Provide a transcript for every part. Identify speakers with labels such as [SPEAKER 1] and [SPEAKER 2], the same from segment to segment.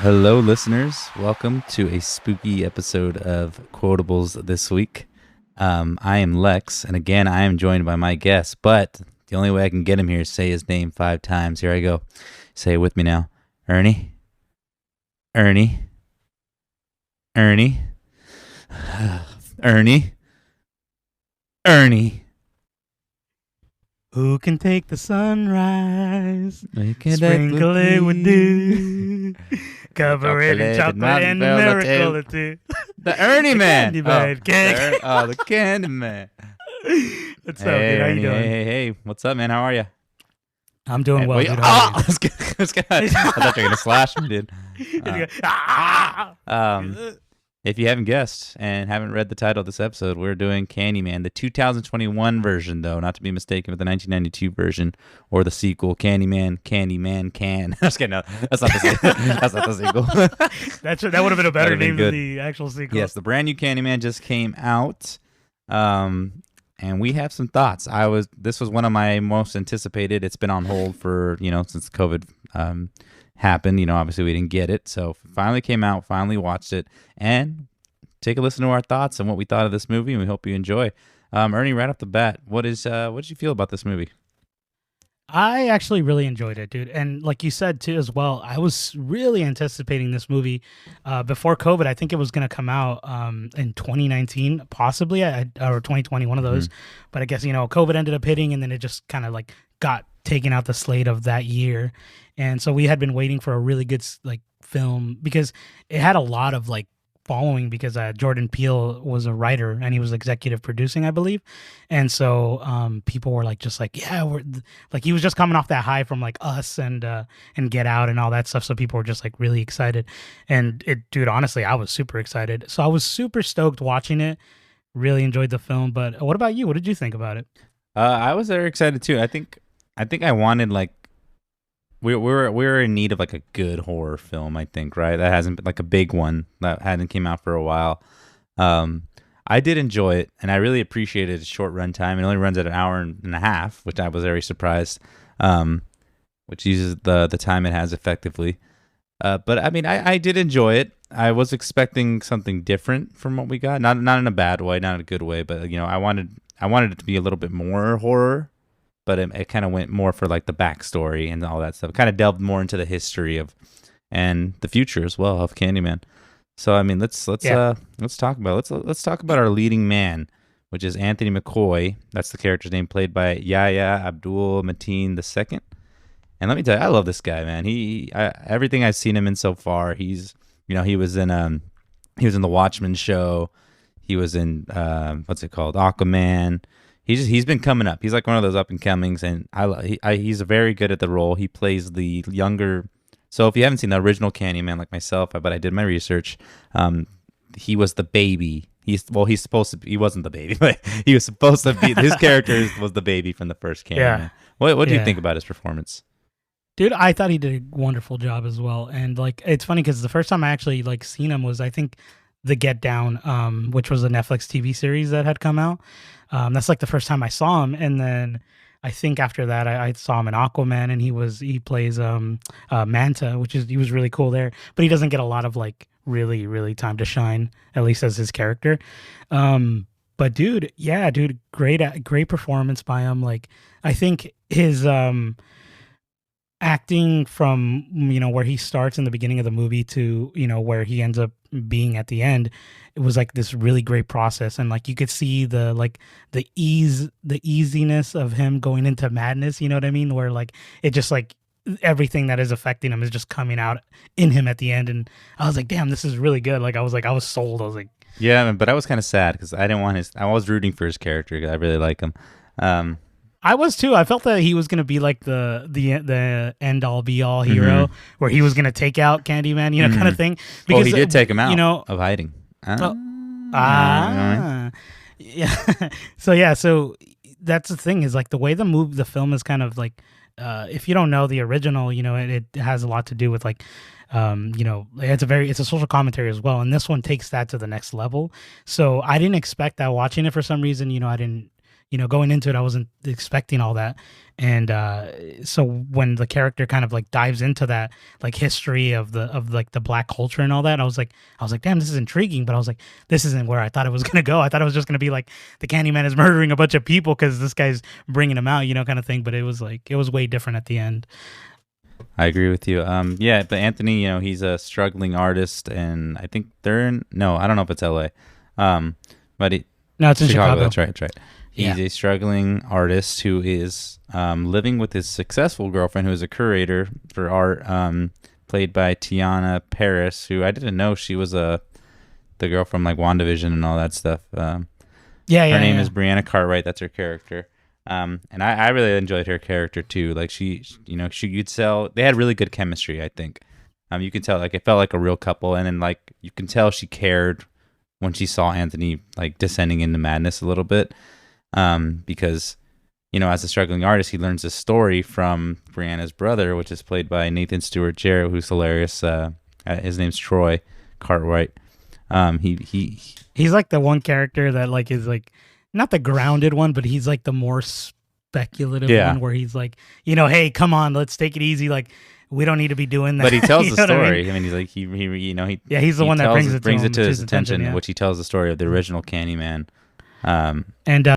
[SPEAKER 1] Hello, listeners. Welcome to a spooky episode of Quotables this week. I am Lex, and again, I am joined by my guest, but the only way I can get him here is say his name 5 times. Here I go. Say it with me now. Ernie. Ernie. Ernie. Ernie. Ernie.
[SPEAKER 2] Who can take the sunrise?
[SPEAKER 1] Make
[SPEAKER 2] Sprinkle it with dew. Cover it in chocolate and a miracle or two.
[SPEAKER 1] The Ernie Man.
[SPEAKER 2] Candyman.
[SPEAKER 1] The Candyman.
[SPEAKER 2] What's up, dude? How you doing?
[SPEAKER 1] Hey. What's up, man? How are you?
[SPEAKER 2] I'm doing well, dude.
[SPEAKER 1] Let's get. I thought you were going to slash me, dude. If you haven't guessed and haven't read the title of this episode, we're doing Candyman, the 2021 version, though, not to be mistaken with the 1992 version or the sequel, Candyman, Can. I was kidding. No, that's not the sequel.
[SPEAKER 2] That would have been a better name than the actual sequel.
[SPEAKER 1] Yes, the brand new Candyman just came out, and we have some thoughts. This was one of my most anticipated. It's been on hold for since COVID happened. Obviously we didn't get it, so it finally came out, finally watched it, and take a listen to our thoughts and what we thought of this movie, and we hope you enjoy. Ernie, right off the bat, what did you feel about this movie?
[SPEAKER 2] I actually really enjoyed it, dude. And like you said too as well, I was really anticipating this movie before COVID. I think it was going to come out in 2019 possibly, or 2020, one of those. But I guess COVID ended up hitting, and then it just kind of like got taken out the slate of that year. And so we had been waiting for a really good film, because it had a lot of following, because Jordan Peele was a writer and he was executive producing, I believe. And so people were yeah, we're he was just coming off that high from Us and Get Out and all that stuff. So people were just really excited. And dude, honestly, I was super excited. So I was super stoked watching it. Really enjoyed the film. But what about you? What did you think about it?
[SPEAKER 1] I was very excited too. I think I wanted we're in need of a good horror film, I think, right? That hasn't been a big one that hadn't came out for a while. I did enjoy it, and I really appreciated its short run time. It only runs at an hour and a half, which I was very surprised, which uses the time it has effectively. But I mean, I did enjoy it. I was expecting something different from what we got, not in a bad way, not in a good way, but I wanted it to be a little bit more horror. But it kind of went more for the backstory and all that stuff. It kind of delved more into the history of and the future as well of Candyman. So I mean, let's talk about our leading man, which is Anthony McCoy. That's the character's name, played by Yahya Abdul-Mateenm II. And let me tell you, I love this guy, man. Everything I've seen him in so far, he was in the Watchmen show. He was in what's it called, Aquaman. He's been coming up. He's one of those up and comings, and he's very good at the role. He plays the younger. So if you haven't seen the original Candyman like myself, but I did my research, he was the baby. He's supposed to be, he wasn't the baby, but he was supposed to be. His character was the baby from the first Candyman. Yeah. What do you think about his performance?
[SPEAKER 2] Dude, I thought he did a wonderful job as well. And it's funny because the first time I actually seen him was, I think, The Get Down, which was a Netflix TV series that had come out. That's the first time I saw him, and then I think after that I saw him in Aquaman, and he plays Manta, he was really cool there. But he doesn't get a lot of really, really time to shine, at least as his character. But dude, great performance by him. I think his acting from where he starts in the beginning of the movie to where he ends up being at the end, it was this really great process, and you could see the easiness of him going into madness, you know what I mean, where it just everything that is affecting him is just coming out in him at the end. And I was damn, this is really good. I was sold. I was
[SPEAKER 1] yeah, but I was kind of sad because I didn't want I was rooting for his character because I really like him.
[SPEAKER 2] I was too. I felt that he was gonna be the end all be all hero, where he was gonna take out Candyman, kind of thing.
[SPEAKER 1] Because he did take him out of hiding.
[SPEAKER 2] Yeah. So that's the thing, is the way the film is kind of if you don't know the original, it has a lot to do with it's a social commentary as well, and this one takes that to the next level. So I didn't expect that watching it for some reason. I didn't going into it, I wasn't expecting all that. And so when the character kind of like dives into that like history of like the black culture and all that, I was like, damn, this is intriguing. But I was like, this isn't where I thought it was gonna go. I thought it was just gonna be like the Candyman is murdering a bunch of people because this guy's bringing them out, kind of thing. But it was way different at the end.
[SPEAKER 1] I agree with you. Yeah, but Anthony, he's a struggling artist, and I think they're in. No, I don't know if it's L.A. But
[SPEAKER 2] No, it's in Chicago.
[SPEAKER 1] That's right. That's right. He's a struggling artist who is living with his successful girlfriend, who is a curator for art, played by Teyonah Parris, who I didn't know she was the girl from like WandaVision and all that stuff. Her name is Brianna Cartwright. That's her character. And I really enjoyed her character too. Like she could tell they had really good chemistry. I think, you could tell like it felt like a real couple, and then like you can tell she cared when she saw Anthony like descending into madness a little bit. Because, as a struggling artist, he learns this story from Brianna's brother, which is played by Nathan Stewart-Jarrett, who's hilarious. His name's Troy Cartwright. He's
[SPEAKER 2] like the one character that like is like not the grounded one, but he's like the more speculative one, where he's like, hey, come on, let's take it easy. Like, we don't need to be doing that.
[SPEAKER 1] But he tells the story. I mean, he's like
[SPEAKER 2] he's the one that brings it
[SPEAKER 1] to his attention, which he tells the story of the original Candyman.
[SPEAKER 2] And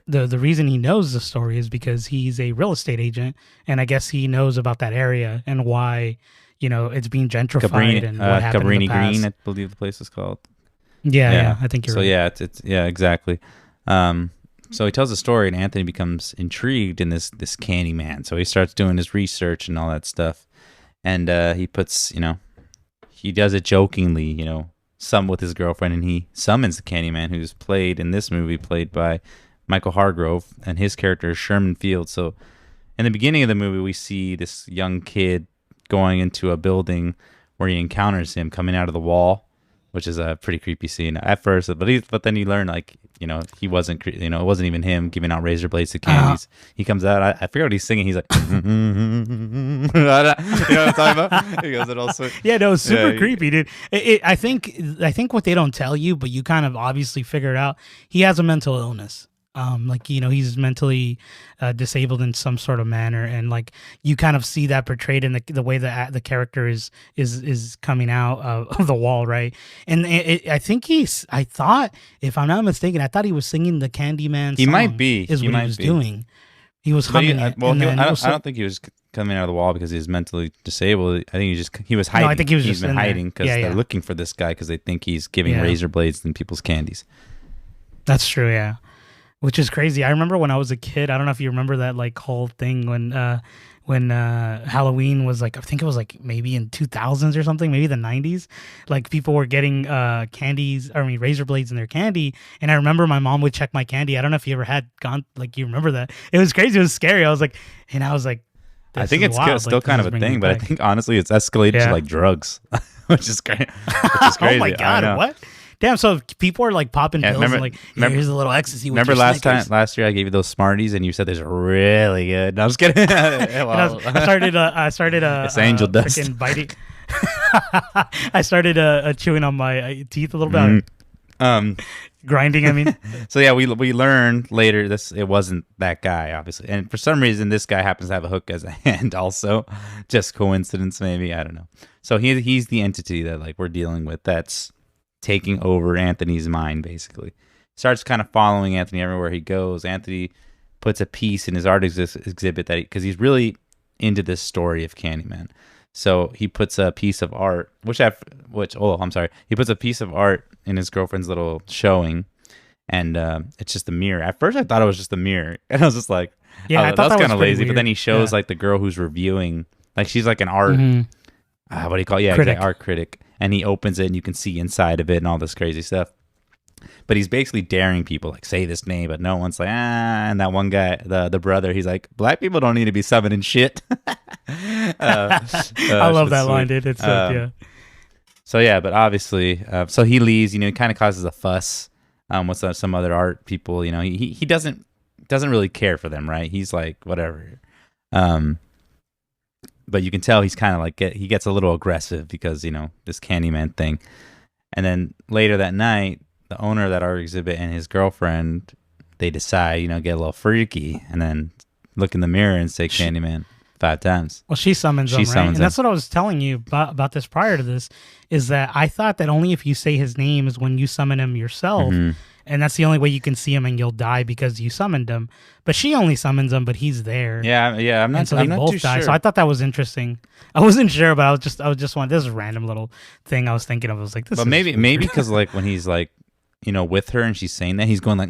[SPEAKER 2] the reason he knows the story is because he's a real estate agent, and I guess he knows about that area and why it's being gentrified and what happened in the past.
[SPEAKER 1] Green, I believe the place is called.
[SPEAKER 2] Yeah, I think you're right.
[SPEAKER 1] So yeah, exactly. So he tells the story, and Anthony becomes intrigued in this Candyman. So he starts doing his research and all that stuff, and he puts he does it jokingly, some with his girlfriend, and he summons the Candyman, who's played by Michael Hargrove, and his character is Sherman Field. So in the beginning of the movie, we see this young kid going into a building where he encounters him coming out of the wall, which is a pretty creepy scene at first. But then you learn he wasn't it wasn't even him giving out razor blades to candies. He comes out. I forget what he's singing. He's like, you know what I'm talking about? He goes it also.
[SPEAKER 2] Yeah, no, it's super creepy, dude. I think what they don't tell you, but you kind of obviously figure it out. He has a mental illness. He's mentally disabled in some sort of manner, and like you kind of see that portrayed in the way that the character is coming out of the wall, right? And I thought, if I'm not mistaken, I thought he was singing the Candyman song.
[SPEAKER 1] He might be.
[SPEAKER 2] Is what he was doing. He was humming it.
[SPEAKER 1] Well, I don't think he was coming out of the wall because he's mentally disabled. I think he was hiding.
[SPEAKER 2] No, I think he's
[SPEAKER 1] been hiding because they're looking for this guy because they think he's giving razor blades in people's candies.
[SPEAKER 2] That's true, yeah. Which is crazy. I remember when I was a kid. I don't know if you remember that like whole thing when Halloween was like, I think it was like maybe in 2000s or something, maybe the 90s. Like people were getting razor blades in their candy, and I remember my mom would check my candy. I don't know if you ever had gone like you remember that. It was crazy. It was scary. I was like,
[SPEAKER 1] I think it's still kind of a thing, but I think honestly it's escalated to like drugs, which is great.
[SPEAKER 2] Oh my god, what? Damn, so people are like popping pills and like, here's a little ecstasy.
[SPEAKER 1] Remember last year I gave you those Smarties and you said they're really good. No, I'm just kidding.
[SPEAKER 2] I started
[SPEAKER 1] it's angel dust.
[SPEAKER 2] Biting. I started chewing on my teeth a little bit. Grinding, I mean.
[SPEAKER 1] So yeah, we learned later it wasn't that guy, obviously, and for some reason this guy happens to have a hook as a hand. Also, just coincidence, maybe, I don't know. So he's the entity that like we're dealing with. That's taking over Anthony's mind, basically. Starts kind of following Anthony everywhere he goes. Anthony puts a piece in his art exhibit because he's really into this story of Candyman. So he puts a piece of art, he puts a piece of art in his girlfriend's little showing, and it's just a mirror. At first I thought it was just a mirror, and I was just like,
[SPEAKER 2] I thought that was
[SPEAKER 1] kind of lazy.
[SPEAKER 2] weird.
[SPEAKER 1] But then he shows like the girl who's reviewing, like she's like an art, what do you call it? Yeah,
[SPEAKER 2] critic.
[SPEAKER 1] Exactly, art critic. And he opens it and you can see inside of it and all this crazy stuff. But he's basically daring people, like, say this name, but no one's like, and that one guy, the brother, he's like, black people don't need to be summoning shit.
[SPEAKER 2] I love that line, dude. It's yeah.
[SPEAKER 1] So yeah, but obviously, so he leaves, he kind of causes a fuss with some other art people, he doesn't really care for them, right? He's like, whatever. But you can tell he's kind of like, he gets a little aggressive because, this Candyman thing. And then later that night, the owner of that art exhibit and his girlfriend, they decide, get a little freaky, and then look in the mirror and say Candyman 5 times.
[SPEAKER 2] Well, she summons him, right? And that's what I was telling you about this prior to this, is that I thought that only if you say his name is when you summon him yourself, and that's the only way you can see him and you'll die because you summoned him. But she only summons him, but he's there.
[SPEAKER 1] Yeah, I'm not.
[SPEAKER 2] And so
[SPEAKER 1] I'm
[SPEAKER 2] they
[SPEAKER 1] not
[SPEAKER 2] both
[SPEAKER 1] too
[SPEAKER 2] die.
[SPEAKER 1] sure.
[SPEAKER 2] So I thought that was interesting. I wasn't sure, but I was just one. This is a random little thing I was thinking of. I was like, this.
[SPEAKER 1] But maybe because like when he's like, with her and she's saying that, he's going like,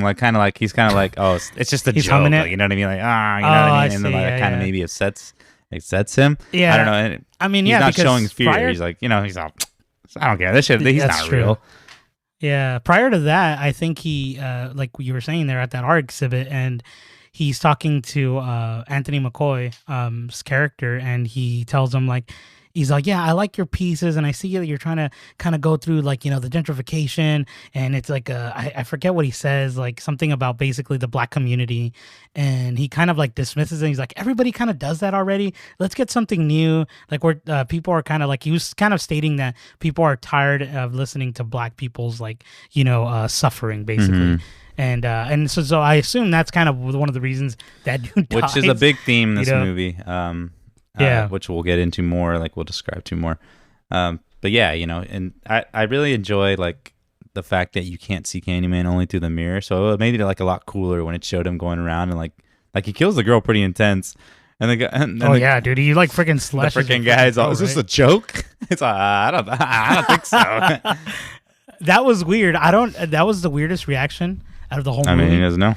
[SPEAKER 1] like kind of like he's kind of like, oh, it's just a
[SPEAKER 2] He's
[SPEAKER 1] joke.
[SPEAKER 2] humming it?
[SPEAKER 1] Like, you know what I mean? Like, you know what I mean? And then like, kind of maybe upsets him.
[SPEAKER 2] Yeah.
[SPEAKER 1] I don't know. And
[SPEAKER 2] I mean,
[SPEAKER 1] he's
[SPEAKER 2] yeah,
[SPEAKER 1] not
[SPEAKER 2] because
[SPEAKER 1] showing fear.
[SPEAKER 2] prior-
[SPEAKER 1] He's like, he's all, I don't care. This shit, he's
[SPEAKER 2] That's
[SPEAKER 1] not
[SPEAKER 2] true.
[SPEAKER 1] real.
[SPEAKER 2] Yeah, prior to that, I think he, like you were saying there at that art exhibit, and he's talking to Anthony McCoy's character, and he tells him like, he's like, yeah, I like your pieces, and I see that you're trying to kind of go through like, the gentrification, and it's like, I forget what he says, like something about basically the black community, and he kind of like dismisses it. He's like, everybody kind of does that already. Let's get something new. Like where people are kind of like, he was kind of stating that people are tired of listening to black people's like, suffering basically. And so I assume that's kind of one of the reasons that dude dies,
[SPEAKER 1] Which is a big theme in this movie.
[SPEAKER 2] Yeah.
[SPEAKER 1] Which we'll get into more, like we'll describe to more. But yeah, and I really enjoy like the fact that you can't see Candyman only through the mirror. So it made it like a lot cooler when it showed him going around and like he kills the girl pretty intense. And the guy,
[SPEAKER 2] yeah, dude, he like freaking slashes.
[SPEAKER 1] The freaking guy's all, is this a joke? It's like, I don't think so.
[SPEAKER 2] That was weird. That was the weirdest reaction out of the whole movie.
[SPEAKER 1] I mean, he doesn't know.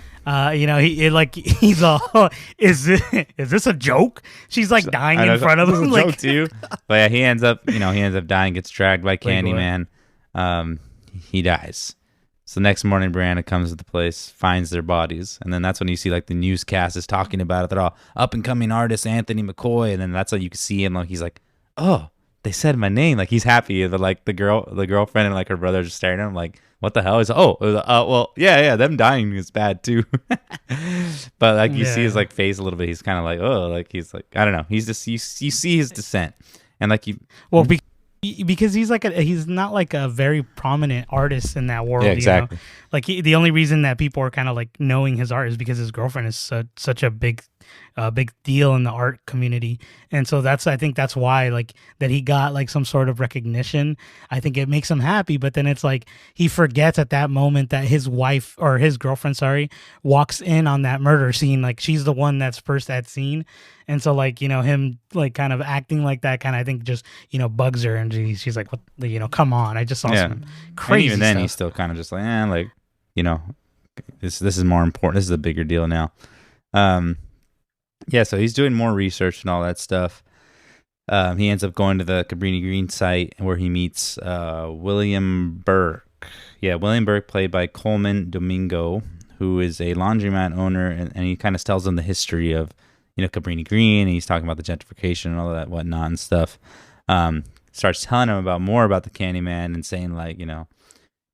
[SPEAKER 2] He's all, is this a joke? She's like dying in front of him.
[SPEAKER 1] Like, joke to you. But yeah, he ends up dying, gets dragged by Candyman. He dies. So the next morning, Brianna comes to the place, finds their bodies, and then that's when you see like the newscast is talking about it. They're all up and coming artist Anthony McCoy, and then that's when you can see him. Like he's like, oh, they said my name. Like he's happy. But like the girlfriend and like her brother are just staring at him like, what the hell? He's like, well, yeah, them dying is bad too. But like you see his like face a little bit. He's kind of like, oh, like he's like, I don't know. He's just you see his descent, and like you.
[SPEAKER 2] Well, because he's like he's not like a very prominent artist in that world.
[SPEAKER 1] Yeah, exactly.
[SPEAKER 2] Like the only reason that people are kind of like knowing his art is because his girlfriend is such a big deal in the art community, and so I think that's why like that he got like some sort of recognition. I think it makes him happy, but then it's like he forgets at that moment that his wife or his girlfriend, walks in on that murder scene. Like she's the one that's first at scene, and so like him like kind of acting like that kind of I think just bugs her, and she's like, what come on, I just saw some crazy.
[SPEAKER 1] And even then
[SPEAKER 2] stuff.
[SPEAKER 1] he's still kind of just like this is more important. This is a bigger deal now. Yeah, so he's doing more research and all that stuff. He ends up going to the Cabrini Green site where he meets William Burke. Yeah, William Burke, played by Coleman Domingo, who is a laundromat owner, and he kind of tells him the history of, Cabrini Green, and he's talking about the gentrification and all that whatnot and stuff. Starts telling him more about the Candyman and saying like,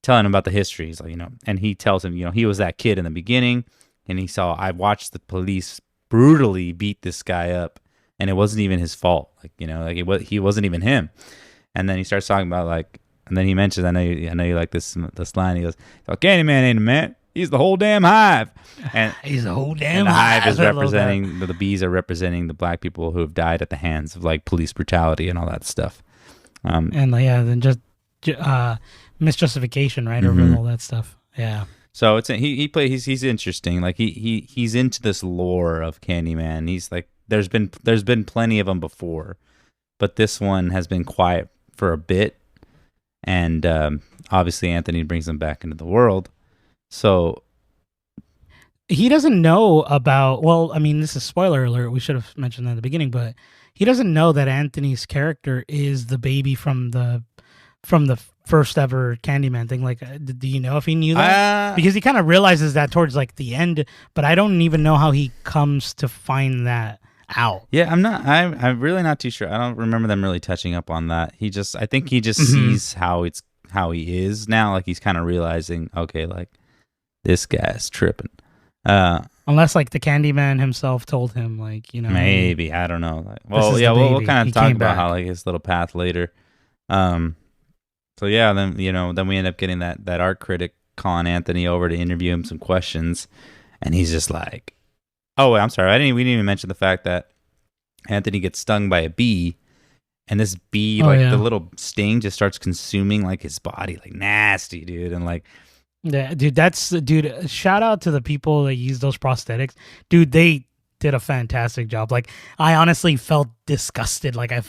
[SPEAKER 1] telling him about the history. He's like, and he tells him, he was that kid in the beginning, and I watched the police brutally beat this guy up, and it wasn't even his fault. He wasn't even him. And then he starts talking about and then he mentions, I know you like this line. He goes, "Oh, Candyman ain't a man. He's the whole damn hive." And
[SPEAKER 2] he's the whole damn
[SPEAKER 1] the
[SPEAKER 2] hive.
[SPEAKER 1] is representing the bees are representing the black people who have died at the hands of like police brutality and all that stuff.
[SPEAKER 2] And then just misjustification, right, over all that stuff. Yeah.
[SPEAKER 1] So he's interesting. Like he's into this lore of Candyman. He's like there's been plenty of them before, but this one has been quiet for a bit, and obviously Anthony brings him back into the world. So
[SPEAKER 2] he doesn't know about. Well, I mean, this is spoiler alert. We should have mentioned that at the beginning, but he doesn't know that Anthony's character is the baby from the first ever Candyman thing. Like, do you know if he knew that? Because he kind of realizes that towards like the end, but I don't even know how he comes to find that out.
[SPEAKER 1] Yeah, I'm really not too sure. I don't remember them really touching up on that. I think he just sees how he is now. Like he's kind of realizing, okay, like this guy's tripping.
[SPEAKER 2] Unless like the Candyman himself told him, like,
[SPEAKER 1] maybe, I don't know. Like, well, yeah, we'll kind of talk about how like his little path later. So yeah, then we end up getting that art critic calling Anthony over to interview him some questions, and he's just like, "Oh, wait, I'm sorry, we didn't even mention the fact that Anthony gets stung by a bee, and this bee, the little sting just starts consuming like his body, like nasty, dude, and like."
[SPEAKER 2] Yeah, dude, shout out to the people that use those prosthetics. Dude, they did a fantastic job. Like, I honestly felt disgusted. Like, I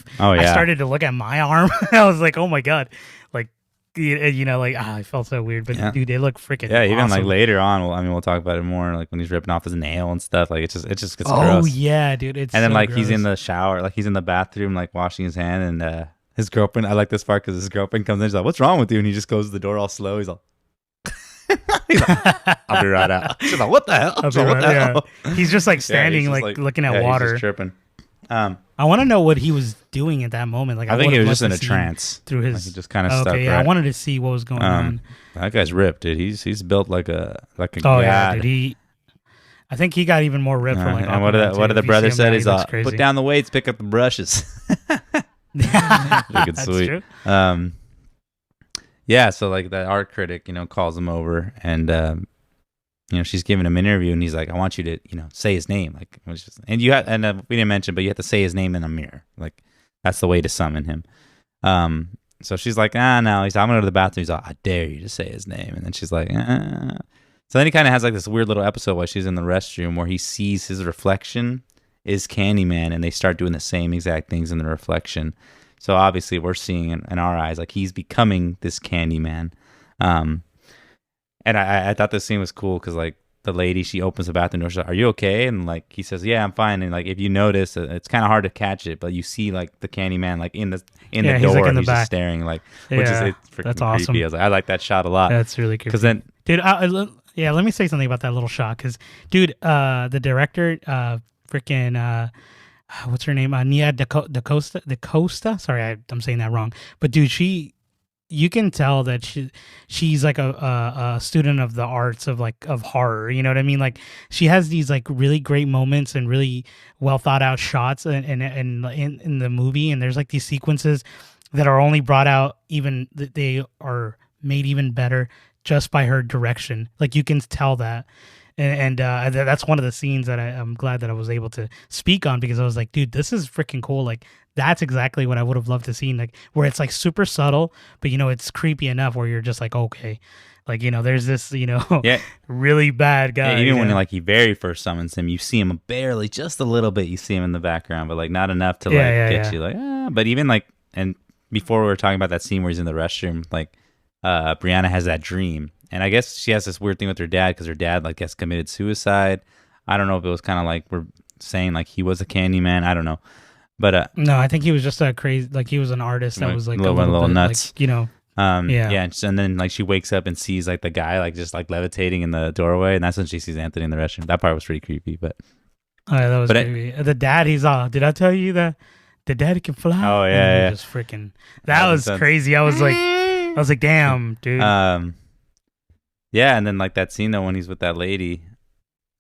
[SPEAKER 2] started to look at my arm. I was like, oh my God. Like, I felt so weird. But dude, they look freaking
[SPEAKER 1] even
[SPEAKER 2] awesome.
[SPEAKER 1] like later on, we'll talk about it more, like when he's ripping off his nail and stuff. Like, it just gets gross.
[SPEAKER 2] Oh yeah, dude.
[SPEAKER 1] And then like gross. He's in the shower, like he's in the bathroom, like washing his hand, and his girlfriend, I like this part because his girlfriend comes in, she's like, "What's wrong with you?" And he just closes the door all slow. He's like, I'll be right out. She's like, "What the hell?" What the hell?
[SPEAKER 2] He's just like standing, just, like looking at water.
[SPEAKER 1] He's just tripping.
[SPEAKER 2] I want to know what he was doing at that moment. Like,
[SPEAKER 1] I think he was just in a trance
[SPEAKER 2] through his.
[SPEAKER 1] Like, he just kind of stuck.
[SPEAKER 2] Yeah, right? I wanted to see what was going on.
[SPEAKER 1] That guy's ripped, dude. He's built like a
[SPEAKER 2] god. Yeah, dude. I think he got even more ripped.
[SPEAKER 1] And what did the brother said? He's like, "Put down the weights, pick up the brushes." That's sweet. True. Yeah, so like the art critic, calls him over, and she's giving him an interview, and he's like, "I want you to, say his name." Like, we didn't mention, but you have to say his name in a mirror. Like, that's the way to summon him. So she's like, no. He's like, "I'm gonna go to the bathroom." He's like, "I dare you to say his name." And then she's like, So then he kind of has like this weird little episode while she's in the restroom where he sees his reflection is Candyman, and they start doing the same exact things in the reflection. So obviously we're seeing in our eyes, like, he's becoming this Candyman. And I thought this scene was cool because, like, the lady, she opens the bathroom door. She's like, "Are you okay?" And, like, he says, "Yeah, I'm fine." And, like, if you notice, it's kind of hard to catch it, but you see, like, the Candyman, like, in the door,
[SPEAKER 2] like,
[SPEAKER 1] he's just staring, like, which is freaking that's awesome. Creepy. I like that shot a lot.
[SPEAKER 2] That's really creepy.
[SPEAKER 1] Because then,
[SPEAKER 2] dude, let me say something about that little shot. Because, dude, the director, what's her name? Nia DaCosta. Sorry, I'm saying that wrong. But dude, you can tell that she's like a student of the arts of horror. You know what I mean? Like, she has these like really great moments and really well thought out shots in the movie. And there's like these sequences that are only brought out they are made even better just by her direction. Like, you can tell that. And that's one of the scenes that I'm glad that I was able to speak on, because I was like, dude, this is freaking cool. Like, that's exactly what I would have loved to see. Like, where it's like super subtle, but it's creepy enough where you're just like, okay, like, there's this, really bad guy.
[SPEAKER 1] Yeah, even when he very first summons him, you see him barely, just a little bit. You see him in the background, but like not enough to get you like. But even like, and before we were talking about that scene where he's in the restroom, like, Brianna has that dream. And I guess she has this weird thing with her dad because her dad, like, has committed suicide. I don't know if it was kind of like we're saying like he was a Candyman. I don't know, but
[SPEAKER 2] no, I think he was just a crazy, like, he was an artist that was like a little bit, nuts, like,
[SPEAKER 1] And then like she wakes up and sees like the guy like just like levitating in the doorway, and that's when she sees Anthony in the restroom. That part was pretty creepy, but
[SPEAKER 2] that was creepy. The dad, he's all, "Did I tell you that the daddy can fly?"
[SPEAKER 1] Oh yeah,
[SPEAKER 2] just freaking. That was crazy. I was like, damn, dude.
[SPEAKER 1] Yeah, and then like that scene though when he's with that lady,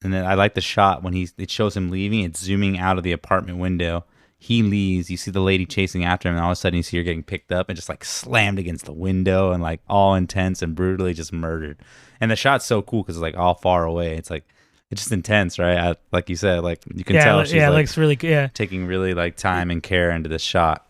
[SPEAKER 1] and then I like the shot when it shows him leaving. It's zooming out of the apartment window. He leaves. You see the lady chasing after him, and all of a sudden you see her getting picked up and just like slammed against the window and like all intense and brutally just murdered. And the shot's so cool because it's like all far away. It's like it's just intense, right? Like you said, like you can tell she's like,
[SPEAKER 2] looks really
[SPEAKER 1] taking really like time and care into this shot.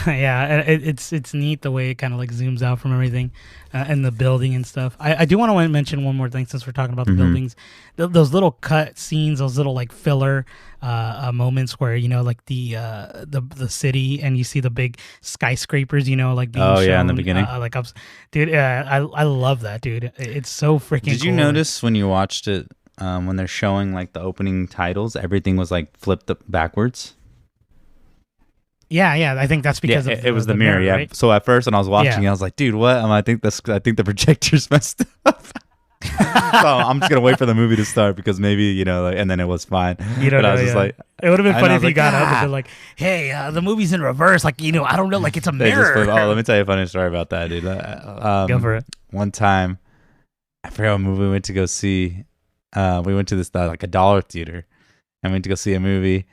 [SPEAKER 2] Yeah, it's neat the way it kind of like zooms out from everything and the building and stuff. I do want to mention one more thing since we're talking about the buildings. Those little cut scenes, those little like filler moments where like the city and you see the big skyscrapers, like being shown,
[SPEAKER 1] in the beginning.
[SPEAKER 2] Dude, I love that, dude. It's so freaking.
[SPEAKER 1] Did you notice when you watched it when they're showing like the opening titles, everything was like flipped backwards?
[SPEAKER 2] Yeah, I think that's because of
[SPEAKER 1] it was the mirror, yeah. Right? So at first when I was watching, I was like, dude, what? I think the projector's messed up. So I'm just gonna wait for the movie to start because maybe and then it was fine.
[SPEAKER 2] But I was just like, it would have been funny if you got up and been like, "Hey, the movie's in reverse." Like, I don't know, like it's a mirror.
[SPEAKER 1] Let me tell you a funny story about that, dude.
[SPEAKER 2] Go for it.
[SPEAKER 1] One time, I forgot what movie we went to go see. We went to this like a dollar theater, and we went to go see a movie.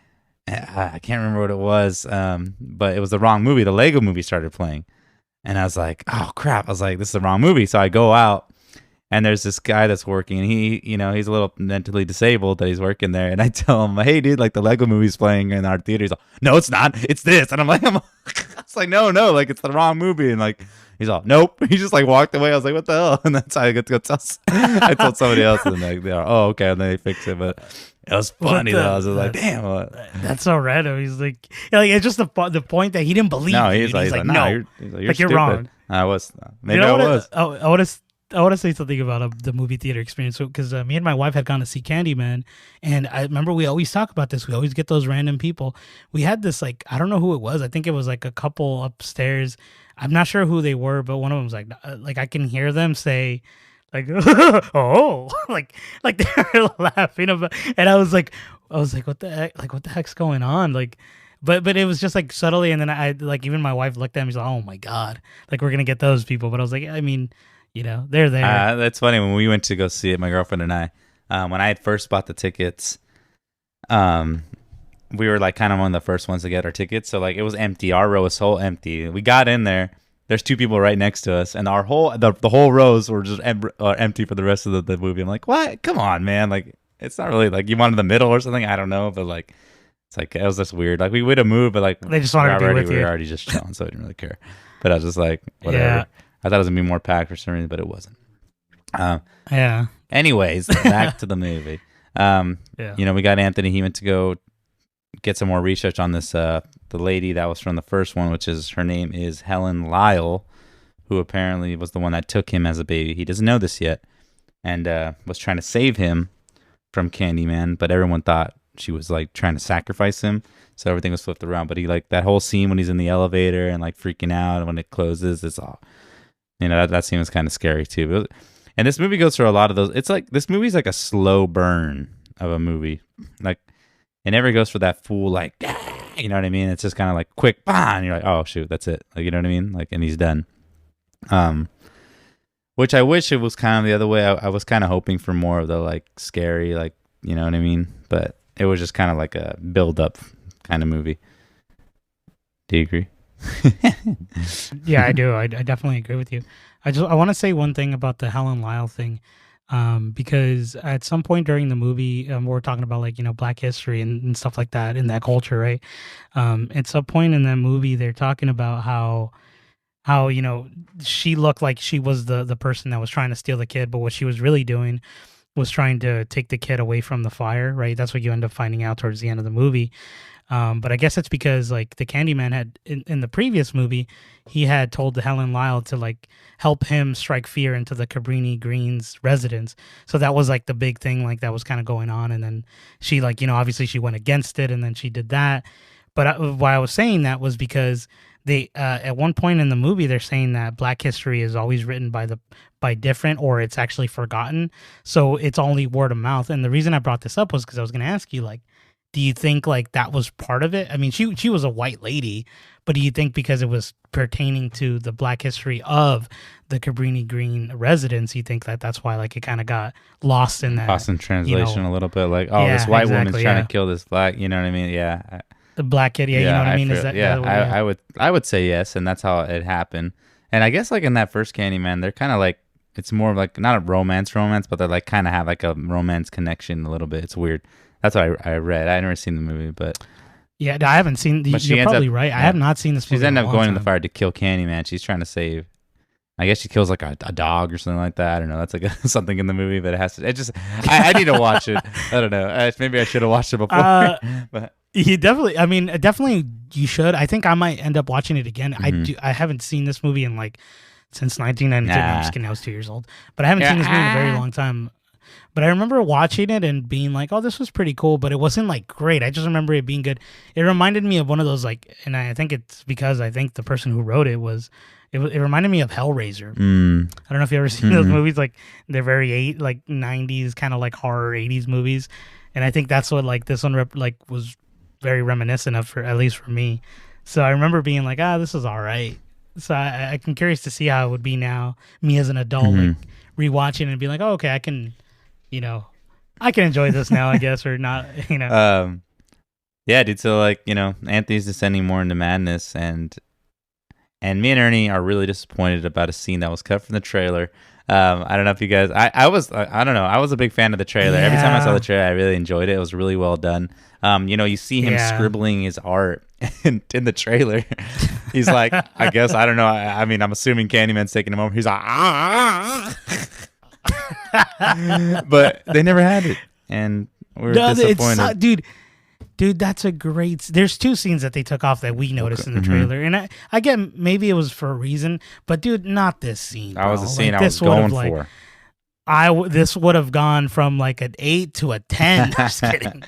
[SPEAKER 1] I can't remember what it was, but it was the wrong movie. The Lego movie started playing, and I was like, "Oh crap!" I was like, "This is the wrong movie." So I go out, And there's this guy that's working, and he's a little mentally disabled that he's working there. And I tell him, hey, dude, like the Lego movie's playing in our theater. He's like, no, it's not. It's this. And it's like, no, like it's the wrong movie. And like, he's all, nope. He just like walked away. I was like, what the hell? And that's how I get to go tell. I told somebody else, and like, they're, oh, okay. And then they fix it. But it was funny though. I was like, damn.
[SPEAKER 2] That's so random. He's like it's just the point that he didn't believe.
[SPEAKER 1] No, he's like, no. You're
[SPEAKER 2] wrong.
[SPEAKER 1] I was. Maybe I was.
[SPEAKER 2] I want to say something about the movie theater experience because me and my wife had gone to see Candyman, and I remember we always talk about this. We always get those random people. We had this like, I don't know who it was. I think it was like a couple upstairs. I'm not sure who they were, but one of them was like I can hear them say like, oh, like they're laughing about, and I was like, what the heck? Like, what the heck's going on? Like. But it was just like subtly, and then I like even my wife looked at me. She's like, "Oh my god, like we're gonna get those people." But I was like, I mean, they're there.
[SPEAKER 1] That's funny. When we went to go see it, my girlfriend and I, when I had first bought the tickets, we were like kind of one of the first ones to get our tickets. So like it was empty. Our row was so empty. We got in there. There's two people right next to us, and our the whole rows were just empty for the rest of the movie. I'm like, what? Come on, man! Like it's not really like you wanted the middle or something. I don't know, but like. It's like it was just weird. Like we would have moved, but like
[SPEAKER 2] they just wanted to be with you.
[SPEAKER 1] We were already just chilling, so I didn't really care. But I was just like, whatever.
[SPEAKER 2] Yeah.
[SPEAKER 1] I thought it was gonna be more packed for some reason, but it wasn't.
[SPEAKER 2] Yeah.
[SPEAKER 1] Anyways, back to the movie. We got Anthony. He went to go get some more research on this. The lady that was from the first one, which is her name is Helen Lyle, who apparently was the one that took him as a baby. He doesn't know this yet, and was trying to save him from Candyman, but everyone thought she was like trying to sacrifice him, so everything was flipped around. But he like that whole scene when he's in the elevator and like freaking out when it closes, it's all that scene was kind of scary too. And this movie goes through a lot of those. It's like this movie's like a slow burn of a movie. Like it never goes for that full like you know what I mean. It's just kind of like quick bang. You're like, oh shoot, that's it. Like you know what I mean. Like and he's done. Which I wish it was kind of the other way. I was kind of hoping for more of the like scary like you know what I mean, but. It was just kind of like a build-up kind of movie. Do you agree?
[SPEAKER 2] Yeah, I do. I definitely agree with you. I want to say one thing about the Helen Lyle thing, because at some point during the movie, we're talking about like Black history and stuff like that in that culture, right? At some point in that movie, they're talking about how she looked like she was the person that was trying to steal the kid, but what she was really doing was trying to take the kid away from the fire, right? That's what you end up finding out towards the end of the movie. But I guess it's because like the Candyman had in the previous movie, he had told the Helen Lyle to like help him strike fear into the Cabrini Green's residence. So that was like the big thing, like that was kind of going on. And then she like, obviously she went against it and then she did that. But why I was saying that was because they at one point in the movie they're saying that Black history is always written by different or it's actually forgotten, so it's only word of mouth. And the reason I brought this up was because I was going to ask you, like, do you think like that was part of it? I mean, she was a white lady, but do you think because it was pertaining to the Black history of the Cabrini Green residence, you think that that's why like it kind of got lost in that
[SPEAKER 1] lost in translation a little bit, like this white woman's trying to kill this black, you know what I mean? Yeah.
[SPEAKER 2] The black kid, you know what I mean? Is that
[SPEAKER 1] I would say yes, and that's how it happened. And I guess like in that first Candyman, they're kind of like it's more like not a romance, but they're like kind of have like a romance connection a little bit. It's weird. That's what I read. I've never seen the movie, but
[SPEAKER 2] yeah, I haven't seen. You're probably right. Yeah. I have not seen this movie.
[SPEAKER 1] She's ended up going in the fire to kill Candyman. She's trying to save. I guess she kills like a dog or something like that. I don't know. That's like something in the movie, but it has to. It just. I need to watch it. I don't know. Maybe I should have watched it before. But
[SPEAKER 2] you definitely. I mean, definitely you should. I think I might end up watching it again.
[SPEAKER 1] Mm-hmm.
[SPEAKER 2] I haven't seen this movie in like since 1992. I'm just kidding. I was 2 years old, but I haven't seen this movie in a very long time. But I remember watching it and being like, "Oh, this was pretty cool," but it wasn't like great. I just remember it being good. It reminded me of one of those like, and I think it's because I think the person who wrote it was. It reminded me of Hellraiser. I don't know if you ever seen those movies. Like they're very 90s kind of like horror 80s movies, and I think that's what like this one was very reminiscent of, for at least for me. So I remember being like, this is all right. So I'm curious to see how it would be now, me as an adult, like rewatching it and be like, oh, okay, I can enjoy this now, I guess, or not,
[SPEAKER 1] Yeah, dude. So like Anthony's descending more into madness, and me and Ernie are really disappointed about a scene that was cut from the trailer. I don't know if you guys. I don't know. I was a big fan of the trailer. Every time I saw the trailer, I really enjoyed it. It was really well done. You see him scribbling his art in the trailer. He's like, I guess I don't know. I mean, I'm assuming Candyman's taking him over. He's like, but they never had it, and we're disappointed.
[SPEAKER 2] Dude, that's a great. There's two scenes that they took off that we noticed in the trailer, and I get maybe it was for a reason, but dude, not this scene.
[SPEAKER 1] That was the scene I was going for.
[SPEAKER 2] This would have gone from like an 8 to a 10. Just kidding.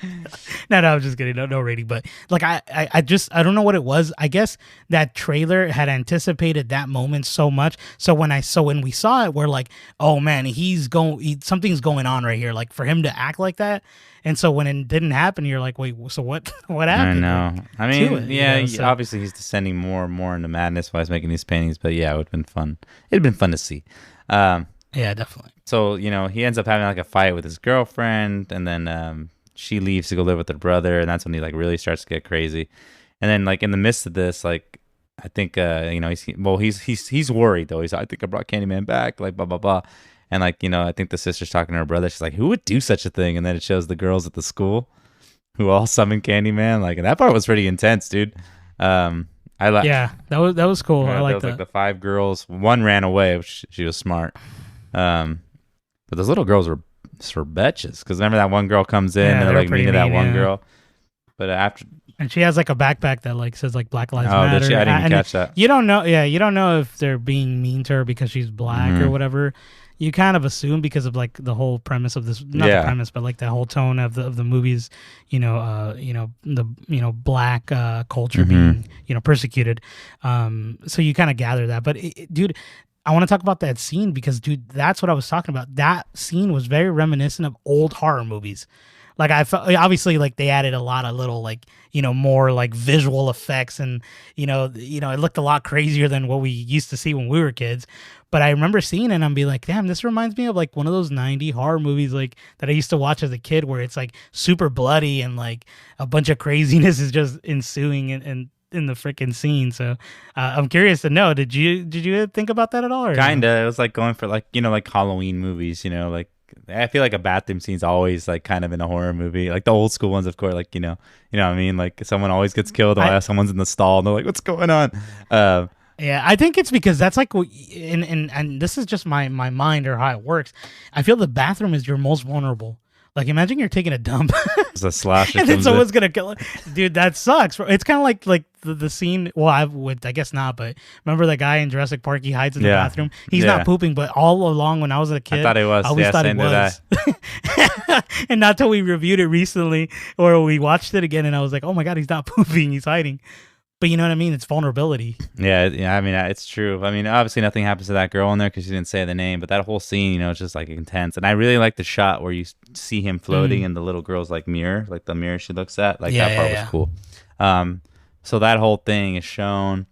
[SPEAKER 2] No, I'm just kidding. No rating. But like I don't know what it was. I guess that trailer had anticipated that moment so much. So when we saw it, we're like, oh man, something's going on right here. Like for him to act like that. And so when it didn't happen, you're like, wait, so what happened?
[SPEAKER 1] I know. I mean, obviously he's descending more and more into madness while he's making these paintings. But yeah, it would have been fun. It'd been fun to see.
[SPEAKER 2] Yeah, definitely.
[SPEAKER 1] So, he ends up having like a fight with his girlfriend, and then she leaves to go live with her brother, and that's when he like really starts to get crazy. And then like in the midst of this, like I think he's worried though. He's like, I think I brought Candyman back, like blah blah blah. And like, I think the sister's talking to her brother. She's like, who would do such a thing? And then it shows the girls at the school who all summon Candyman. Like, and that part was pretty intense, dude.
[SPEAKER 2] That was cool. I like that.
[SPEAKER 1] Like the 5 girls. One ran away, which she was smart. But those little girls were betches. Because remember that one girl comes in and they're like mean to that one girl. But after.
[SPEAKER 2] And she has like a backpack that like says like Black Lives Matter.
[SPEAKER 1] I didn't even catch that.
[SPEAKER 2] You don't know. Yeah, you don't know if they're being mean to her because she's black or whatever. You kind of assume because of like the whole premise of this, not the premise, but like the whole tone of the movies, the black culture being, persecuted. So you kind of gather that. But dude, I want to talk about that scene because, dude, that's what I was talking about. That scene was very reminiscent of old horror movies. Like I felt, obviously, like they added a lot of little, like, more like visual effects, and it looked a lot crazier than what we used to see when we were kids. But I remember seeing it and I'm being like, damn, this reminds me of like one of those 90 horror movies like that I used to watch as a kid, where it's like super bloody and like a bunch of craziness is just ensuing in the freaking scene. So I'm curious to know, did you think about that at all? Or
[SPEAKER 1] kinda. It was like going for like like Halloween movies, like I feel like a bathroom scene's always like kind of in a horror movie, like the old school ones, of course, like you know what I mean, like someone always gets killed while someone's in the stall and they're like, what's going on?
[SPEAKER 2] Yeah, I think it's because that's like, and this is just my mind or how it works. I feel the bathroom is your most vulnerable. Like, imagine you're taking a dump.
[SPEAKER 1] It's a slasher.
[SPEAKER 2] And then someone's going to kill it. Dude, that sucks. It's kind of like the scene. Well, I guess not, but remember that guy in Jurassic Park? He hides in the bathroom. He's not pooping, but all along when I was a kid,
[SPEAKER 1] I thought he was.
[SPEAKER 2] I always thought he was. And not till we reviewed it recently, or we watched it again, and I was like, oh my God, he's not pooping. He's hiding. But you know what I mean? It's vulnerability.
[SPEAKER 1] Yeah. I mean, it's true. I mean, obviously nothing happens to that girl in there because she didn't say the name. But that whole scene, it's just like intense. And I really like the shot where you see him floating in the little girl's like mirror, like the mirror she looks at. Like that part was cool. So that whole thing is shown,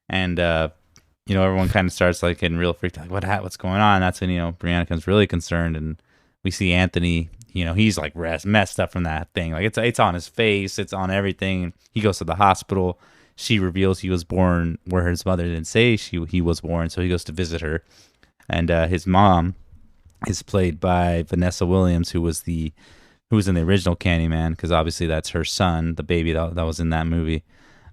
[SPEAKER 1] and everyone kind of starts like getting real freaked out. Like, what's going on? That's when Brianna becomes really concerned, and we see Anthony. He's like messed up from that thing. Like it's on his face, it's on everything. He goes to the hospital. She reveals he was born where his mother didn't say he was born, so he goes to visit her. And his mom is played by Vanessa Williams, who was in the original Candyman, because obviously that's her son, the baby that was in that movie.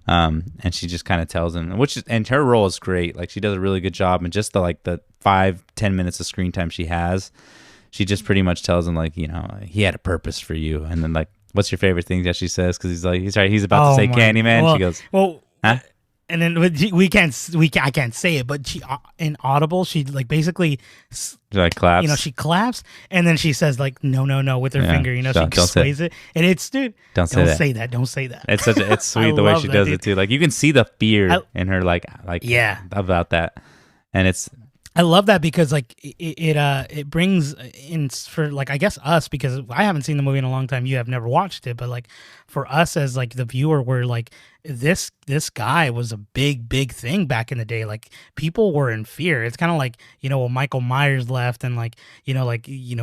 [SPEAKER 1] And she just kind of tells him, and her role is great. Like she does a really good job, and just the 5-10 minutes of screen time she has, she just pretty much tells him like, he had a purpose for you. And then like, what's your favorite thing that she says? Because he's about to say Candyman.
[SPEAKER 2] Well,
[SPEAKER 1] she goes,
[SPEAKER 2] huh? And then I can't say it, but she in Audible, she like basically
[SPEAKER 1] like claps.
[SPEAKER 2] She claps, and then she says like no with her finger. She sways it, and it's don't say that. Don't say that.
[SPEAKER 1] It's sweet the way she does it too. Like you can see the fear in her, like about that, and it's.
[SPEAKER 2] I love that because like it brings in for like I guess us, because I haven't seen the movie in a long time. You have never watched it, but like for us as like the viewer, we're like this guy was a big thing back in the day. Like people were in fear. It's kind of like when Michael Myers left, and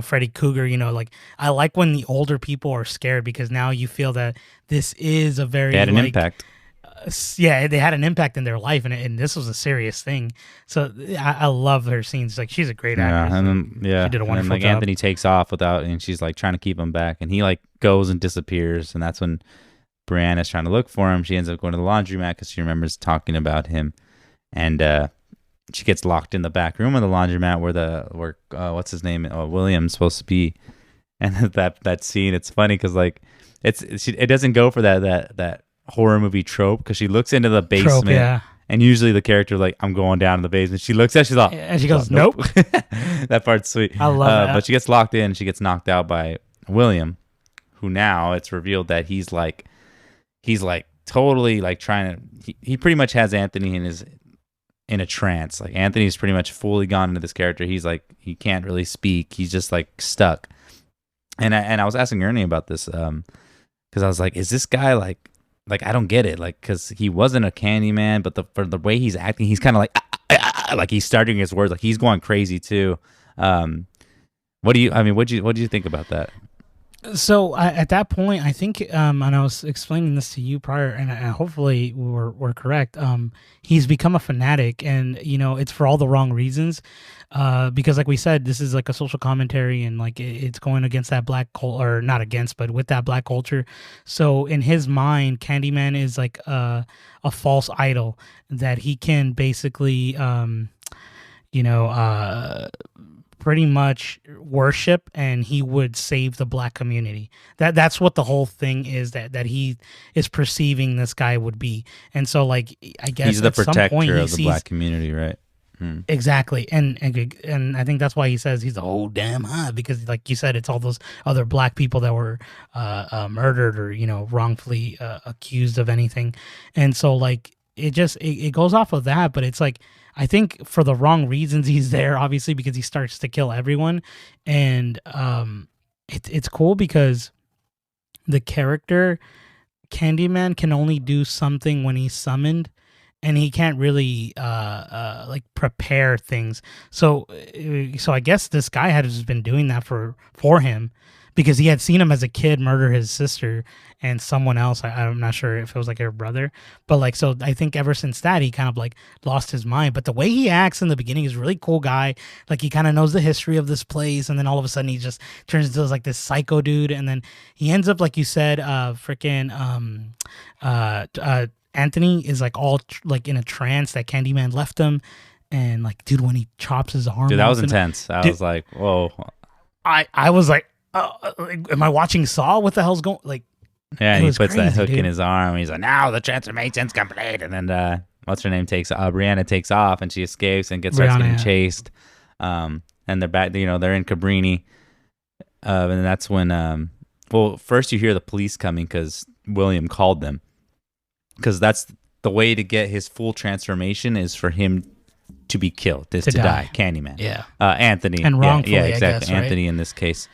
[SPEAKER 2] Freddy Krueger. Like I like when the older people are scared, because now you feel that this is a very
[SPEAKER 1] they had an impact.
[SPEAKER 2] yeah, they had an impact in their life, and this was a serious thing. So I love her scenes. Like, she's a great actress.
[SPEAKER 1] And then
[SPEAKER 2] she did a wonderful
[SPEAKER 1] like
[SPEAKER 2] job.
[SPEAKER 1] Anthony takes off without, and she's like trying to keep him back, and he like goes and disappears, and that's when Brianna's trying to look for him. She ends up going to the laundromat because she remembers talking about him, and she gets locked in the back room of the laundromat where what's his name, William's supposed to be. And that scene, it's funny because like it doesn't go for that horror movie trope, because she looks into the basement,
[SPEAKER 2] yeah.
[SPEAKER 1] And usually the character like, I'm going down in the basement. She looks at, she's like,
[SPEAKER 2] and she goes, nope.
[SPEAKER 1] That part's sweet.
[SPEAKER 2] I love that.
[SPEAKER 1] But she gets locked in. And she gets knocked out by William, who now it's revealed that he's like totally like trying to. He pretty much has Anthony in a trance. Like, Anthony's pretty much fully gone into this character. He's like, he can't really speak. He's just like stuck. And I was asking Ernie about this because I was like, is this guy like I don't get it, like, because he wasn't a Candyman, but for the way he's acting, he's kind of like he's starting his words, like he's going crazy too. What do you think about that?
[SPEAKER 2] So at that point, I think, and I was explaining this to you prior, and hopefully we're correct. He's become a fanatic, and it's for all the wrong reasons. Because like we said, this is like a social commentary, and like it's going against that black culture, or not against, but with that black culture. So in his mind, Candyman is like a false idol that he can basically, pretty much worship, and he would save the black community. That's what the whole thing is, that he is perceiving this guy would be. And so, like, I guess
[SPEAKER 1] he's the
[SPEAKER 2] at some
[SPEAKER 1] protector
[SPEAKER 2] point
[SPEAKER 1] of the black community, right?
[SPEAKER 2] Exactly. And I think that's why he says he's the whole damn high, because like you said, it's all those other black people that were murdered or wrongfully accused of anything. And so, like, it goes off of that, but it's like, I think for the wrong reasons he's there, obviously, because he starts to kill everyone. And it's cool because the character Candyman can only do something when he's summoned, and he can't really like prepare things. So I guess this guy had just been doing that for him, because he had seen him as a kid murder his sister and someone else. I'm not sure if it was like her brother, but like, so I think ever since that, he kind of like lost his mind. But the way he acts in the beginning is a really cool guy. Like, he kind of knows the history of this place, and then all of a sudden he just turns into like this psycho dude, and then he ends up, like you said, Anthony is like all like in a trance that Candyman left him, and like, dude, when he chops his arm,
[SPEAKER 1] dude, that was intense. I was like, whoa.
[SPEAKER 2] I was like, am I watching Saw? What the hell's going? Like,
[SPEAKER 1] yeah, and he puts
[SPEAKER 2] crazy,
[SPEAKER 1] that hook
[SPEAKER 2] dude.
[SPEAKER 1] in his arm. He's like, now the transformation's complete. And then what's her name Brianna takes off, and she escapes and starts getting chased. And they're back. They're in Cabrini, and that's when first you hear the police coming because William called them, because that's the way to get his full transformation is for him to be killed, to die. Candyman.
[SPEAKER 2] Yeah.
[SPEAKER 1] Anthony.
[SPEAKER 2] And wrongfully,
[SPEAKER 1] yeah, exactly.
[SPEAKER 2] I guess, right?
[SPEAKER 1] Anthony in this case.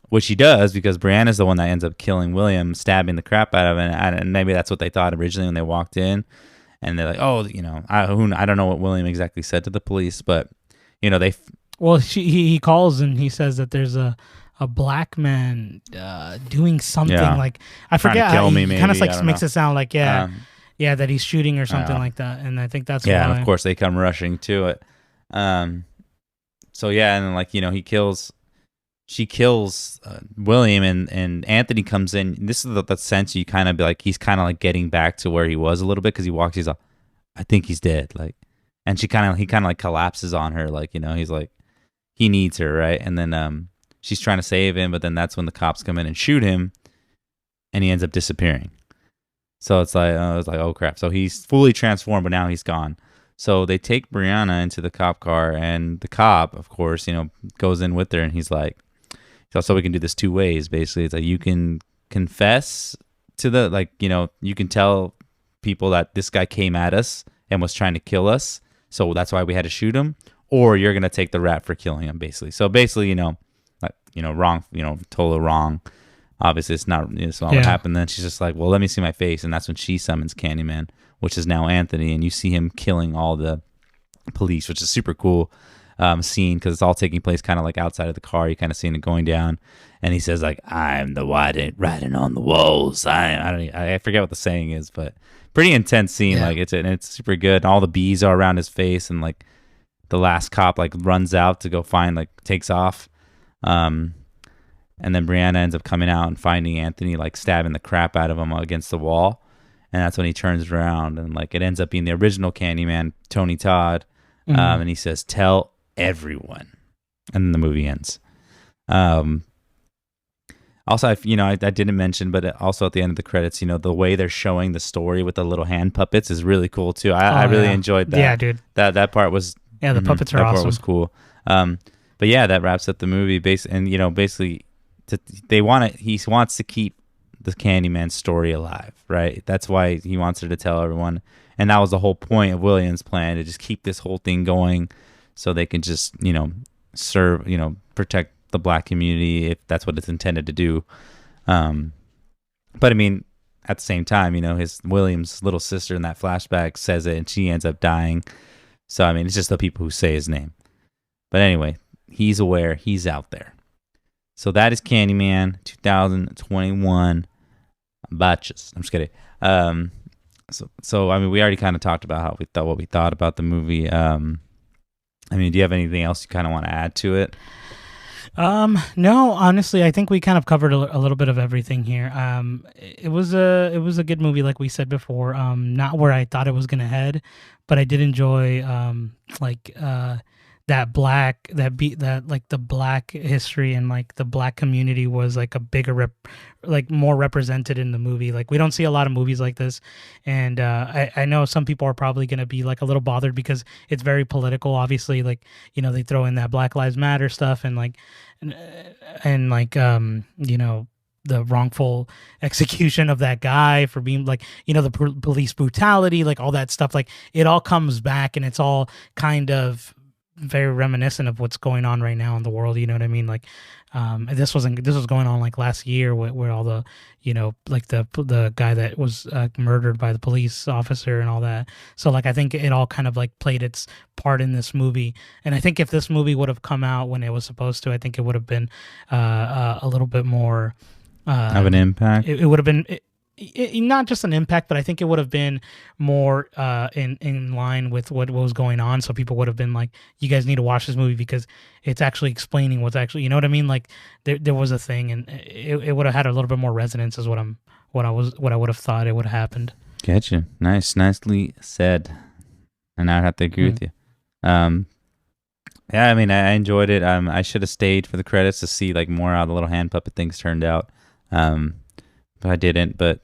[SPEAKER 1] Which he does, because Brianna's the one that ends up killing William, stabbing the crap out of him. And maybe that's what they thought originally when they walked in. And they're like, oh, I don't know what William exactly said to the police, but, they...
[SPEAKER 2] Well, he calls and he says that there's a black man doing something, like, I forget.
[SPEAKER 1] Trying to kill me, maybe.
[SPEAKER 2] Kind of like makes it sound like, that he's shooting or something like that. And I think that's why.
[SPEAKER 1] And of course they come rushing to it. So yeah, and then like, she kills William, and Anthony comes in. This is the sense you kind of be like, he's kind of like getting back to where he was a little bit, because he walks, he's like, I think he's dead, like, and he kind of like collapses on her, like, he's like, he needs her, right? And then she's trying to save him, but then that's when the cops come in and shoot him, and he ends up disappearing. So it's like, oh crap. So he's fully transformed, but now he's gone. So they take Brianna into the cop car, and the cop, of course, goes in with her, and he's like, so we can do this two ways, basically. It's like, you can confess to you can tell people that this guy came at us and was trying to kill us, so that's why we had to shoot him, or you're going to take the rap for killing him, basically. So basically, wrong, totally wrong. Obviously, it's not what happened. Then she's just like, well, let me see my face, and that's when she summons Candyman, which is now Anthony, and you see him killing all the police, which is super cool. scene because it's all taking place kind of like outside of the car. You kind of seeing it going down, and he says like, "I'm the writing on the walls." I forget what the saying is, but pretty intense scene.
[SPEAKER 2] Yeah.
[SPEAKER 1] Like it's super good. And all the bees are around his face, and like the last cop like runs out to go find like takes off. And then Brianna ends up coming out and finding Anthony like stabbing the crap out of him against the wall. And that's when he turns around and like it ends up being the original Candyman, Tony Todd. And he says, "Tell everyone." And then the movie ends. Also, I didn't mention, but also at the end of the credits, the way they're showing the story with the little hand puppets is really cool too. I really enjoyed that.
[SPEAKER 2] Yeah, dude.
[SPEAKER 1] That part was...
[SPEAKER 2] Yeah, the puppets are awesome. That part
[SPEAKER 1] was cool. But yeah, that wraps up the movie. Basically, he wants to keep the Candyman story alive, right? That's why he wants her to tell everyone, and that was the whole point of Williams' plan, to just keep this whole thing going, so they can just serve, protect the black community if that's what it's intended to do. But I mean, at the same time, his Williams' little sister in that flashback says it, and she ends up dying. So I mean, it's just the people who say his name. But anyway, he's aware, he's out there. So that is Candyman 2021. Batches. I'm just kidding. So I mean, we already kind of talked about what we thought about the movie. I mean, do you have anything else you kind of want to add to it?
[SPEAKER 2] No, honestly, I think we kind of covered a little bit of everything here. It was a good movie, like we said before. Not where I thought it was gonna head, but I did enjoy the black history and like the black community was like a bigger more represented in the movie. Like we don't see a lot of movies like this, and I know some people are probably going to be like a little bothered because it's very political. Obviously, like they throw in that Black Lives Matter stuff and the wrongful execution of that guy for being like the police brutality, like all that stuff. Like it all comes back, and it's all kind of very reminiscent of what's going on right now in the world. You know what I mean? Like, this was going on like last year where all the, like the guy that was murdered by the police officer and all that. So like, I think it all kind of like played its part in this movie. And I think if this movie would have come out when it was supposed to, I think it would have been a little bit more
[SPEAKER 1] of an impact.
[SPEAKER 2] It would have been not just an impact, but I think it would have been more in line with what was going on. So people would have been like, "You guys need to watch this movie because it's actually explaining what's actually," you know what I mean? Like there was a thing, and it would have had a little bit more resonance, is what I would have thought it would have happened.
[SPEAKER 1] Gotcha. Nicely said. And I have to agree with you. Yeah, I mean, I enjoyed it. I should have stayed for the credits to see like more how the little hand puppet things turned out. But I didn't. But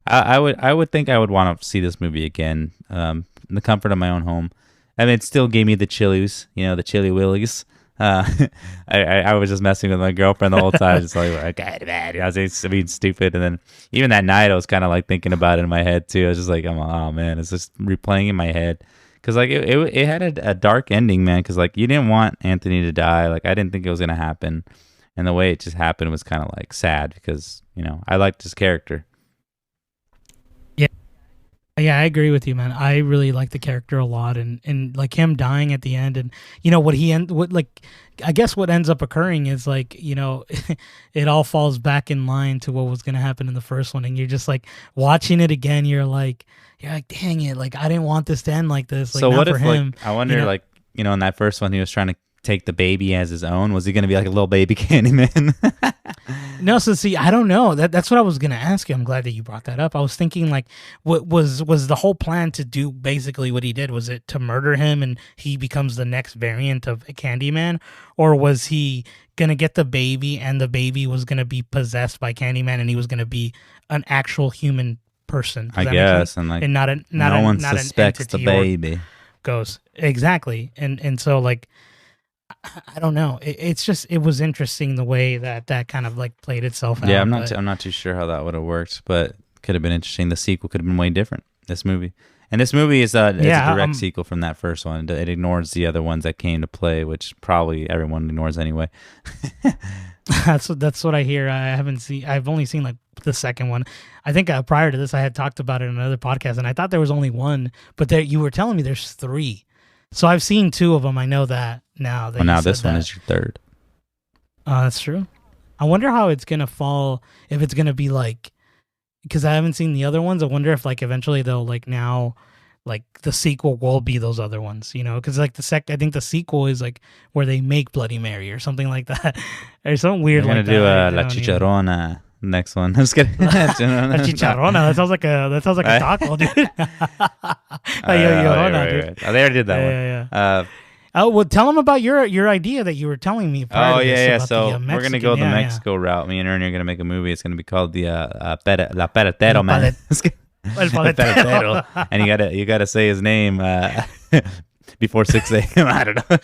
[SPEAKER 1] I would think I would want to see this movie again, in the comfort of my own home. I mean, it still gave me the chilies, the chili willies. I was just messing with my girlfriend the whole time, just like, okay, man, I was being stupid. And then even that night, I was kind of like thinking about it in my head too. I was just like, oh man, it's just replaying in my head. Cause like it had a dark ending, man. Cause like you didn't want Anthony to die. Like I didn't think it was gonna happen. And the way it just happened was kind of like sad because, I liked his character.
[SPEAKER 2] Yeah, I agree with you, man. I really like the character a lot, and like him dying at the end, and I guess what ends up occurring is like, it all falls back in line to what was going to happen in the first one, and you're just like watching it again. You're like, dang it, like I didn't want this to end like this. Like,
[SPEAKER 1] so
[SPEAKER 2] not
[SPEAKER 1] what
[SPEAKER 2] for
[SPEAKER 1] if
[SPEAKER 2] him,
[SPEAKER 1] like I wonder like in that first one he was trying to take the baby as his own? Was he going to be like a little baby Candyman?
[SPEAKER 2] No, so see, I don't know. That's what I was gonna ask you. I'm glad that you brought that up. I was thinking like, what was the whole plan to do basically what he did? Was it to murder him and he becomes the next variant of Candyman, or was he gonna get the baby and the baby was gonna be possessed by Candyman and he was gonna be an actual human person?
[SPEAKER 1] I guess, and like, not one suspects the baby.
[SPEAKER 2] Ghost, exactly, and so like, I don't know. It was interesting the way that kind of like played itself out.
[SPEAKER 1] Yeah, I'm not too sure how that would have worked, but could have been interesting. The sequel could have been way different. This movie is a direct sequel from that first one. It ignores the other ones that came to play, which probably everyone ignores anyway.
[SPEAKER 2] That's what I hear. I've only seen like the second one. I think prior to this, I had talked about it in another podcast, and I thought there was only one, but you were telling me there's three. So I've seen 2 of them. I know that now. That
[SPEAKER 1] Well,
[SPEAKER 2] you
[SPEAKER 1] now
[SPEAKER 2] said
[SPEAKER 1] this one
[SPEAKER 2] that.
[SPEAKER 1] is your third.
[SPEAKER 2] That's true. I wonder how it's gonna fall. If it's gonna be like, because I haven't seen the other ones. I wonder if like eventually they'll like now, like the sequel will be those other ones. You know, because like I think the sequel is like where they make Bloody Mary or something like that, or something weird
[SPEAKER 1] We're
[SPEAKER 2] like
[SPEAKER 1] gonna do
[SPEAKER 2] that.
[SPEAKER 1] La Chicharrona next one. I'm just kidding.
[SPEAKER 2] La Chicharrona. That sounds like a taco, dude. Llorona, dude.
[SPEAKER 1] Right. Oh, they already did that one.
[SPEAKER 2] Yeah. Oh well, tell them about your idea that you were telling me.
[SPEAKER 1] Oh
[SPEAKER 2] to this
[SPEAKER 1] yeah.
[SPEAKER 2] about
[SPEAKER 1] So
[SPEAKER 2] the,
[SPEAKER 1] we're gonna go the Mexico route. Me and Ernie are gonna make a movie. It's gonna be called the La Paratero, man.
[SPEAKER 2] El Paletero.
[SPEAKER 1] And you gotta say his name before 6 a.m. I don't know.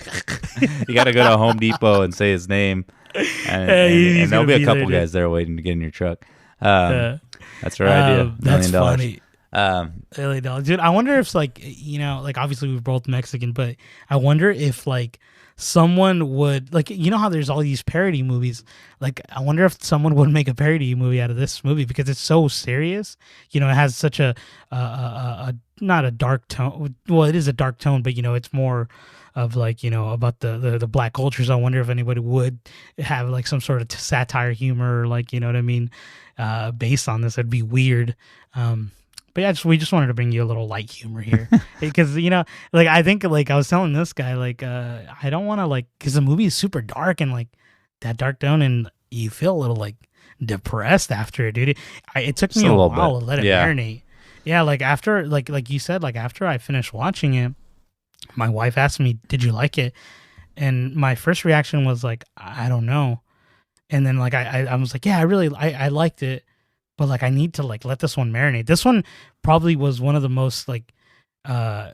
[SPEAKER 1] You gotta go to Home Depot and say his name, and there'll be a couple guys there waiting to get in your truck. That's our idea.
[SPEAKER 2] That's
[SPEAKER 1] $1
[SPEAKER 2] funny.
[SPEAKER 1] million.
[SPEAKER 2] Dude, I wonder if like, you know, like obviously we're both Mexican, but I wonder if like someone would, like, you know how there's all these parody movies, like I wonder if someone would make a parody movie out of this movie because it's so serious. You know, it has such a not a dark tone. Well, it is a dark tone, but you know, it's more of like, you know, about the black cultures. I wonder if anybody would have like some sort of satire humor, like, you know what I mean, based on this. It'd be weird. But yeah, we just wanted to bring you a little light humor here because, you know, like I think like I was telling this guy, like I don't want to like, because the movie is super dark and like that dark tone, and you feel a little like depressed after it, dude. It took me a while to let it marinate. Yeah, like after like you said, like after I finished watching it, my wife asked me, "Did you like it?" And my first reaction was like, "I don't know." And then like I was like, "Yeah, I liked it." But like I need to like let this one marinate. This one probably was one of the most like I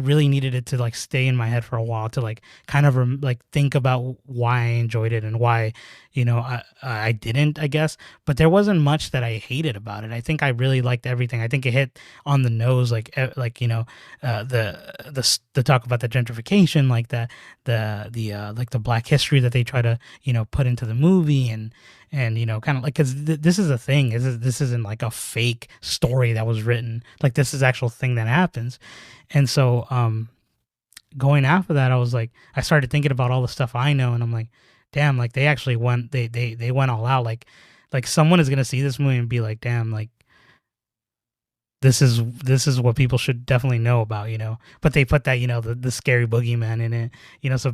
[SPEAKER 2] really needed it to like stay in my head for a while to like kind of like think about why I enjoyed it and why, you know, I didn't, I guess. But there wasn't much that I hated about it. I think I really liked everything. I think it hit on the nose, like you know, the talk about the gentrification, like the like the Black history that they try to, you know, put into the movie, and you know, kind of like, because this is a thing. This isn't like a fake story that was written. Like this is actual thing that happens. And so going after that, I was like, I started thinking about all the stuff I know, and I'm like, damn, like they actually went they went all out. Like someone is gonna see this movie and be like, damn, like this is what people should definitely know about, you know. But they put that, you know, the scary boogeyman in it, you know. So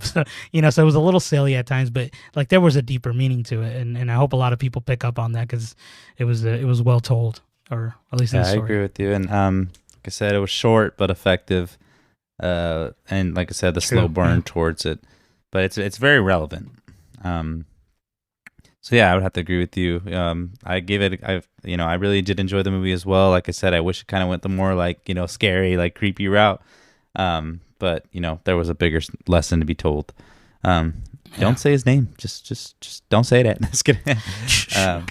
[SPEAKER 2] you know, so it was a little silly at times, but like there was a deeper meaning to it, and I hope a lot of people pick up on that because it was well told, or at least in the story.
[SPEAKER 1] I agree with you, and like I said, it was short but effective, and like I said, the slow burn towards it, but it's very relevant. So yeah, I would have to agree with you. I really did enjoy the movie as well. Like I said, I wish it kind of went the more like, you know, scary, like creepy route. But you know, there was a bigger lesson to be told. Don't say his name. Just don't say that. Just kidding.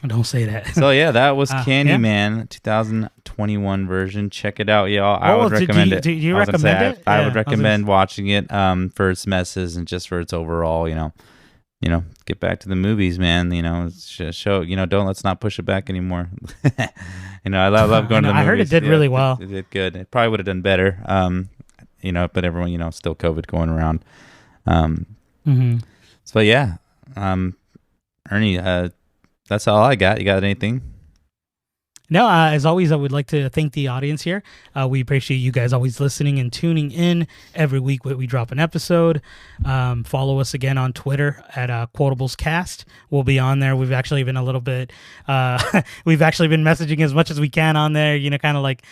[SPEAKER 2] Don't say that.
[SPEAKER 1] So yeah, that was Candyman, 2021 version. Check it out, y'all. I would recommend it.
[SPEAKER 2] Do you recommend it?
[SPEAKER 1] I would recommend watching it for its messes and just for its overall, you know, get back to the movies, man. You know, show, you know, let's not push it back anymore. You know, I love going to the movies.
[SPEAKER 2] I heard it did really well.
[SPEAKER 1] It did good. It probably would have done better. You know, but everyone, you know, still COVID going around. So yeah, Ernie, that's all I got. You got anything?
[SPEAKER 2] No, as always, I would like to thank the audience here. We appreciate you guys always listening and tuning in every week when we drop an episode. Follow us again on Twitter at Quotables Cast. We'll be on there. We've actually been a little bit, we've actually been messaging as much as we can on there, you know, kind of like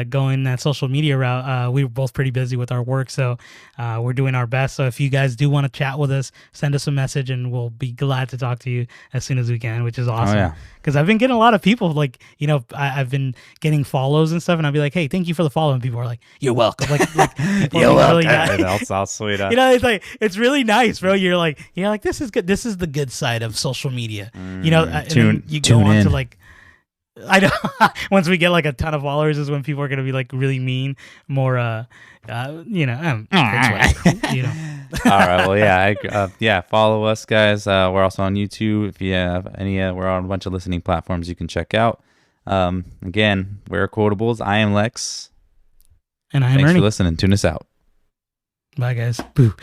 [SPEAKER 2] going that social media route. We were both pretty busy with our work, so we're doing our best. So if you guys do want to chat with us, send us a message and we'll be glad to talk to you as soon as we can, which is awesome. Oh, yeah. Because I've been getting a lot of people, like, you know, I've been getting follows and stuff, and I'll be like, hey, thank you for the follow. And people are like, you're welcome. Like
[SPEAKER 1] you're welcome. Really that's all sweet.
[SPEAKER 2] You know, it's like, it's really nice, bro. You're like, this is good. This is the good side of social media. You know, you go on to like, I know once we get like a ton of followers is when people are going to be like really mean, more, you know, you know.
[SPEAKER 1] All right. Well, yeah. Follow us, guys. We're also on YouTube. If you have any, we're on a bunch of listening platforms you can check out. Again, we're Quotables. I am Lex.
[SPEAKER 2] And I am
[SPEAKER 1] Thanks
[SPEAKER 2] Ernie.
[SPEAKER 1] for listening. Tune us out.
[SPEAKER 2] Bye, guys. Boo.